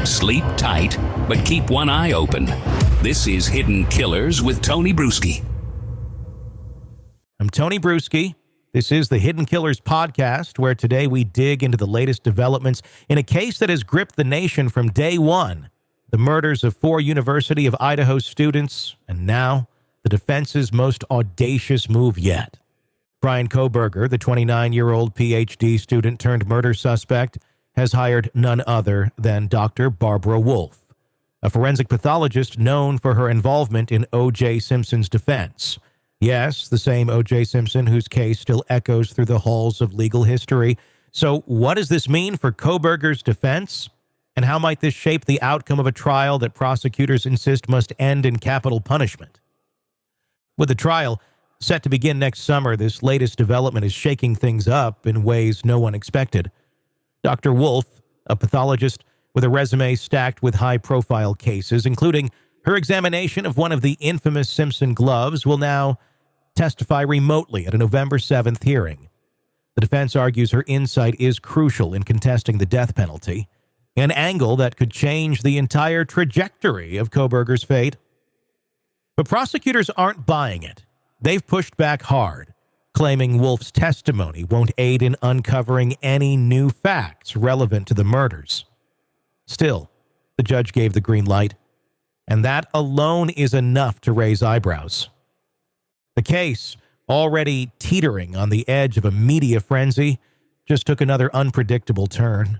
Sleep tight, but keep one eye open. This is Hidden Killers with Tony Brueski. I'm Tony Brueski. This is the Hidden Killers podcast, where today we dig into the latest developments in a case that has gripped the nation from day one: the murders of 4 University of Idaho students, and now the defense's most audacious move yet. Bryan Kohberger, the 29-year-old PhD student turned murder suspect, has hired none other than Dr. Barbara Wolfe, a forensic pathologist known for her involvement in O.J. Simpson's defense. Yes, the same O.J. Simpson whose case still echoes through the halls of legal history. So what does this mean for Kohberger's defense? And how might this shape the outcome of a trial that prosecutors insist must end in capital punishment? With the trial set to begin next summer, this latest development is shaking things up in ways no one expected. Dr. Wolfe, a pathologist with a resume stacked with high-profile cases, including her examination of one of the infamous Simpson gloves, will now testify remotely at a November 7th hearing. The defense argues her insight is crucial in contesting the death penalty, an angle that could change the entire trajectory of Kohberger's fate. But prosecutors aren't buying it. They've pushed back hard, claiming Wolfe's testimony won't aid in uncovering any new facts relevant to the murders. Still, the judge gave the green light, and that alone is enough to raise eyebrows. The case, already teetering on the edge of a media frenzy, just took another unpredictable turn.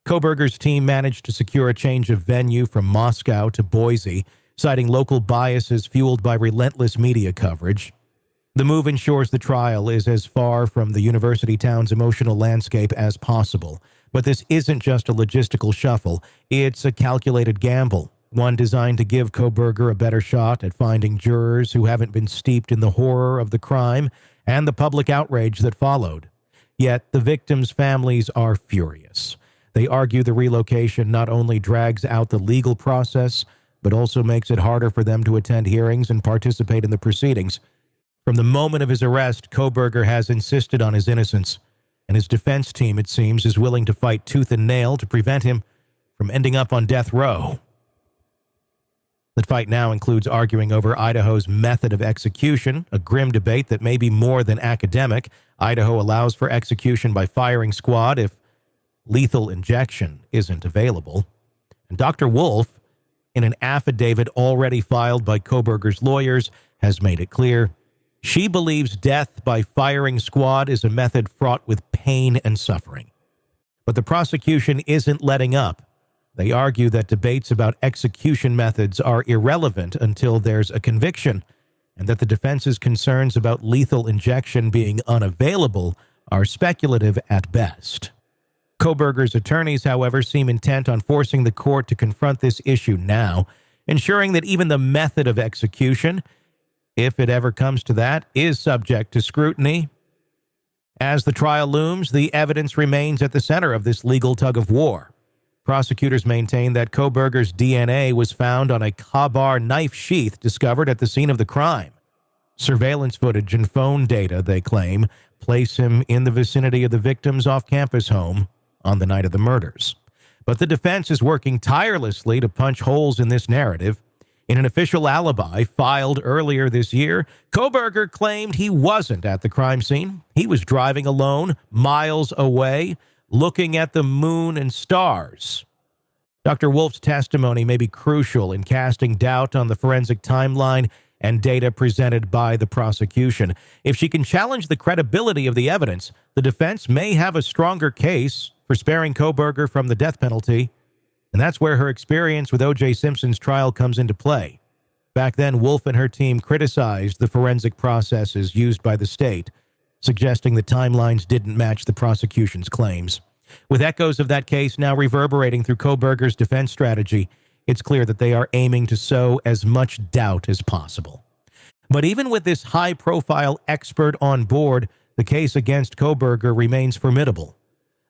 Kohberger's team managed to secure a change of venue from Moscow to Boise, citing local biases fueled by relentless media coverage. The move ensures the trial is as far from the university town's emotional landscape as possible. But this isn't just a logistical shuffle. It's a calculated gamble, one designed to give Kohberger a better shot at finding jurors who haven't been steeped in the horror of the crime and the public outrage that followed. Yet the victims' families are furious. They argue the relocation not only drags out the legal process, but also makes it harder for them to attend hearings and participate in the proceedings. From the moment of his arrest, Kohberger has insisted on his innocence, and his defense team, it seems, is willing to fight tooth and nail to prevent him from ending up on death row. The fight now includes arguing over Idaho's method of execution, a grim debate that may be more than academic. Idaho allows for execution by firing squad if lethal injection isn't available. And Dr. Wolfe, in an affidavit already filed by Kohberger's lawyers, has made it clear she believes death by firing squad is a method fraught with pain and suffering. But the prosecution isn't letting up. They argue that debates about execution methods are irrelevant until there's a conviction, and that the defense's concerns about lethal injection being unavailable are speculative at best. Kohberger's attorneys, however, seem intent on forcing the court to confront this issue now, ensuring that even the method of execution, if it ever comes to that, is subject to scrutiny. As the trial looms, the evidence remains at the center of this legal tug-of-war. Prosecutors maintain that Kohberger's DNA was found on a Ka-Bar knife sheath discovered at the scene of the crime. Surveillance footage and phone data, they claim, place him in the vicinity of the victim's off-campus home on the night of the murders. But the defense is working tirelessly to punch holes in this narrative. In an official alibi filed earlier this year, Kohberger claimed he wasn't at the crime scene. He was driving alone, miles away, looking at the moon and stars. Dr. Wolfe's testimony may be crucial in casting doubt on the forensic timeline and data presented by the prosecution. If she can challenge the credibility of the evidence, the defense may have a stronger case for sparing Kohberger from the death penalty, and that's where her experience with O.J. Simpson's trial comes into play. Back then, Wolfe and her team criticized the forensic processes used by the state, suggesting the timelines didn't match the prosecution's claims. With echoes of that case now reverberating through Kohberger's defense strategy, it's clear that they are aiming to sow as much doubt as possible. But even with this high-profile expert on board, the case against Kohberger remains formidable.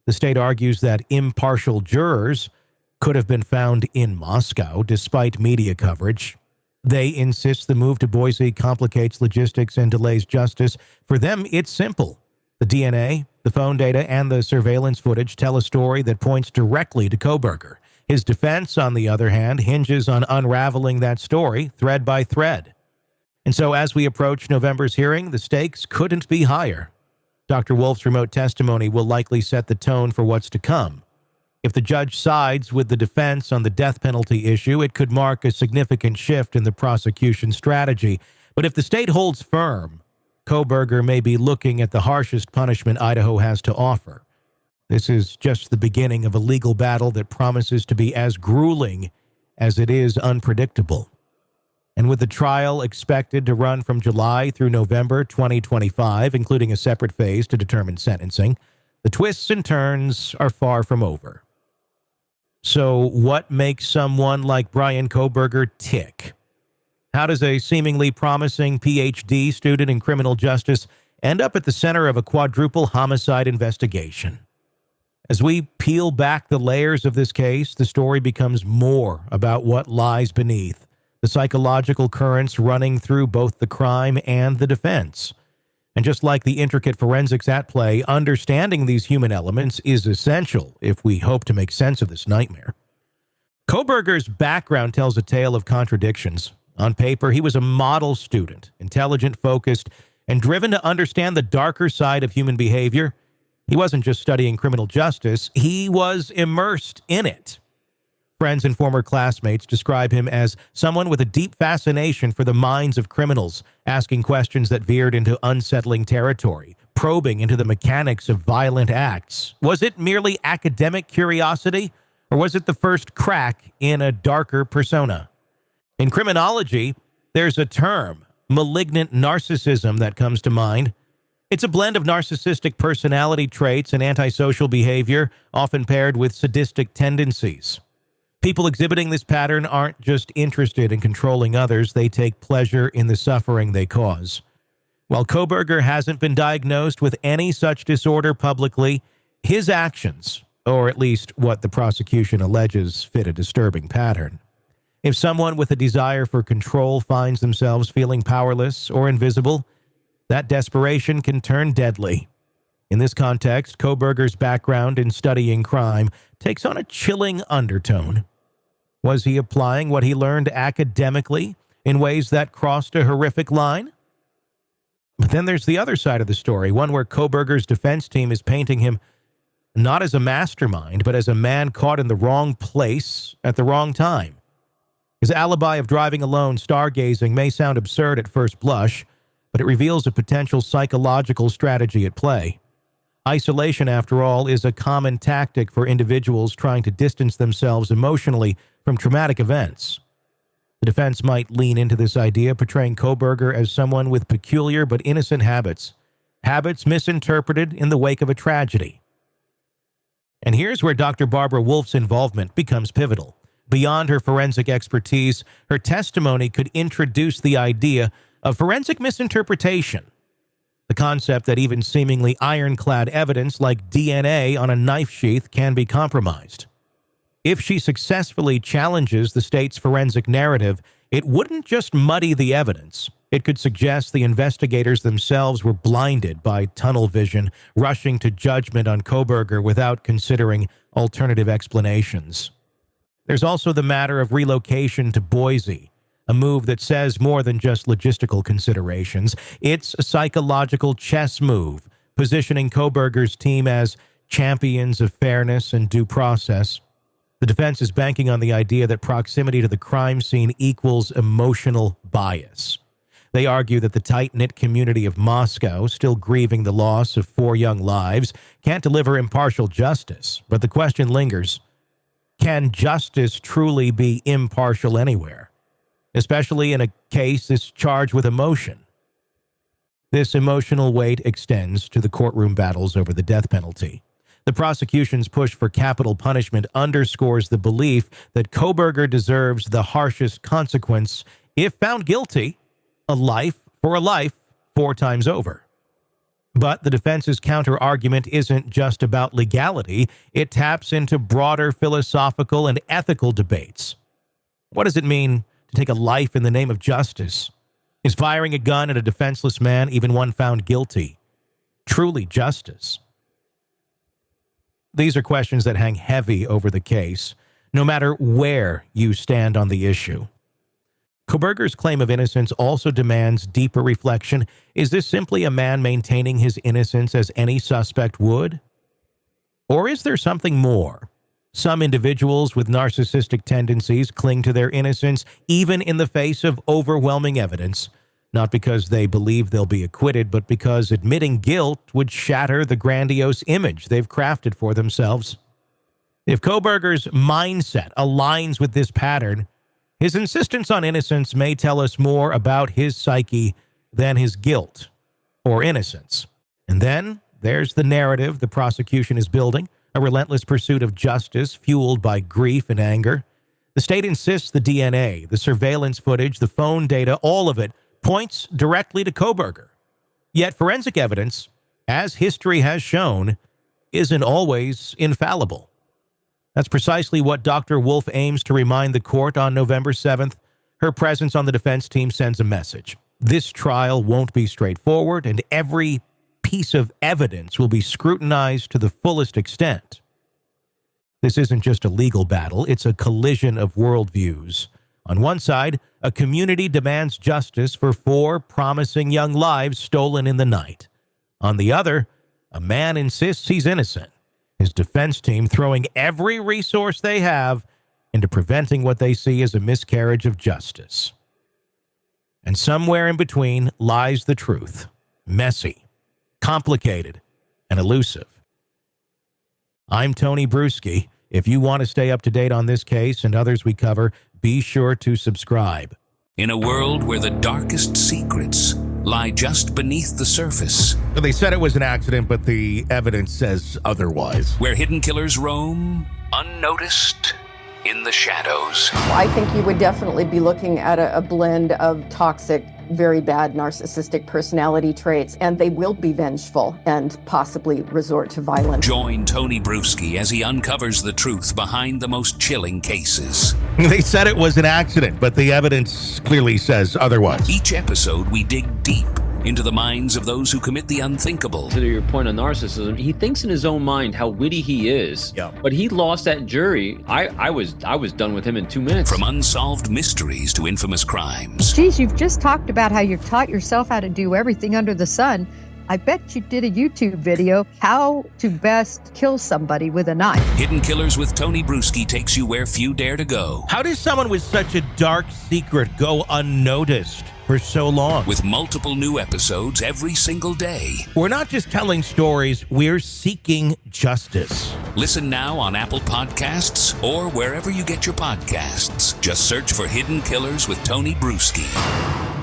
The state argues that impartial jurors could have been found in Moscow despite media coverage. They insist the move to Boise complicates logistics and delays justice. For them, it's simple. The DNA, the phone data, and the surveillance footage tell a story that points directly to Kohberger. His defense, on the other hand, hinges on unraveling that story thread by thread. And so as we approach November's hearing, the stakes couldn't be higher. Dr. Wolf's remote testimony will likely set the tone for what's to come. If the judge sides with the defense on the death penalty issue, it could mark a significant shift in the prosecution strategy. But if the state holds firm, Kohberger may be looking at the harshest punishment Idaho has to offer. This is just the beginning of a legal battle that promises to be as grueling as it is unpredictable. And with the trial expected to run from July through November 2025, including a separate phase to determine sentencing, the twists and turns are far from over. So what makes someone like Bryan Kohberger tick? How does a seemingly promising PhD student in criminal justice end up at the center of a quadruple homicide investigation? As we peel back the layers of this case, the story becomes more about what lies beneath, the psychological currents running through both the crime and the defense. And just like the intricate forensics at play, understanding these human elements is essential if we hope to make sense of this nightmare. Kohberger's background tells a tale of contradictions. On paper, he was a model student, intelligent, focused, and driven to understand the darker side of human behavior. He wasn't just studying criminal justice, he was immersed in it. Friends and former classmates describe him as someone with a deep fascination for the minds of criminals, asking questions that veered into unsettling territory, probing into the mechanics of violent acts. Was it merely academic curiosity, or was it the first crack in a darker persona? In criminology, there's a term, malignant narcissism, that comes to mind. It's a blend of narcissistic personality traits and antisocial behavior, often paired with sadistic tendencies. People exhibiting this pattern aren't just interested in controlling others, they take pleasure in the suffering they cause. While Kohberger hasn't been diagnosed with any such disorder publicly, his actions, or at least what the prosecution alleges, fit a disturbing pattern. If someone with a desire for control finds themselves feeling powerless or invisible, that desperation can turn deadly. In this context, Kohberger's background in studying crime takes on a chilling undertone. Was he applying what he learned academically in ways that crossed a horrific line? But then there's the other side of the story, one where Kohberger's defense team is painting him not as a mastermind, but as a man caught in the wrong place at the wrong time. His alibi of driving alone, stargazing, may sound absurd at first blush, but it reveals a potential psychological strategy at play. Isolation, after all, is a common tactic for individuals trying to distance themselves emotionally from traumatic events. The defense might lean into this idea, portraying Kohberger as someone with peculiar but innocent habits misinterpreted in the wake of a tragedy. And here's where Dr. Barbara Wolf's involvement becomes pivotal. Beyond her forensic expertise, her testimony could introduce the idea of forensic misinterpretation, the concept that even seemingly ironclad evidence like DNA on a knife sheath can be compromised. If she successfully challenges the state's forensic narrative, it wouldn't just muddy the evidence. It could suggest the investigators themselves were blinded by tunnel vision, rushing to judgment on Kohberger without considering alternative explanations. There's also the matter of relocation to Boise, a move that says more than just logistical considerations. It's a psychological chess move, positioning Kohberger's team as champions of fairness and due process. The defense is banking on the idea that proximity to the crime scene equals emotional bias. They argue that the tight-knit community of Moscow, still grieving the loss of 4 young lives, can't deliver impartial justice. But the question lingers, can justice truly be impartial anywhere? Especially in a case that's charged with emotion. This emotional weight extends to the courtroom battles over the death penalty. The prosecution's push for capital punishment underscores the belief that Kohberger deserves the harshest consequence if found guilty, a life for a life 4 times over. But the defense's counter-argument isn't just about legality. It taps into broader philosophical and ethical debates. What does it mean to take a life in the name of justice? Is firing a gun at a defenseless man, even one found guilty, truly justice? These are questions that hang heavy over the case. no matter where you stand on the issue. Kohberger's claim of innocence also demands deeper reflection. Is this simply a man maintaining his innocence as any suspect would? Or is there something more? Some individuals with narcissistic tendencies cling to their innocence even in the face of overwhelming evidence, not because they believe they'll be acquitted, but because admitting guilt would shatter the grandiose image they've crafted for themselves. If Kohberger's mindset aligns with this pattern, his insistence on innocence may tell us more about his psyche than his guilt or innocence. And then there's the narrative the prosecution is building, a relentless pursuit of justice fueled by grief and anger. The state insists the DNA, the surveillance footage, the phone data, all of it points directly to Kohberger. Yet forensic evidence, as history has shown, isn't always infallible. That's precisely what Dr. Wolf aims to remind the court on November 7th. Her presence on the defense team sends a message. This trial won't be straightforward, and every piece of evidence will be scrutinized to the fullest extent. This isn't just a legal battle, it's a collision of worldviews. On one side, a community demands justice for 4 promising young lives stolen in the night. On the other, a man insists he's innocent. His defense team throwing every resource they have into preventing what they see as a miscarriage of justice. And somewhere in between lies the truth, messy, complicated, and elusive. I'm Tony Brueski. If you want to stay up to date on this case and others we cover, be sure to subscribe. In a world where the darkest secrets lie just beneath the surface, They said it was an accident, but the evidence says otherwise. where hidden killers roam unnoticed in the shadows. I think you would definitely be looking at a blend of toxic, very bad narcissistic personality traits, and they will be vengeful and possibly resort to violence. Join Tony Brueski as he uncovers the truth behind the most chilling cases. They said it was an accident, but the evidence clearly says otherwise. Each episode, we dig deep into the minds of those who commit the unthinkable. To your point on narcissism, he thinks in his own mind how witty he is. Yeah. But he lost that jury. I was done with him in 2 minutes. From unsolved mysteries to infamous crimes. Geez, you've just talked about how you've taught yourself how to do everything under the sun. I bet you did a YouTube video, how to best kill somebody with a knife. Hidden Killers with Tony Brueski takes you where few dare to go. How does someone with such a dark secret go unnoticed for so long? With multiple new episodes every single day. We're not just telling stories, we're seeking justice. Listen now on Apple Podcasts or wherever you get your podcasts. Just search for Hidden Killers with Tony Brueski.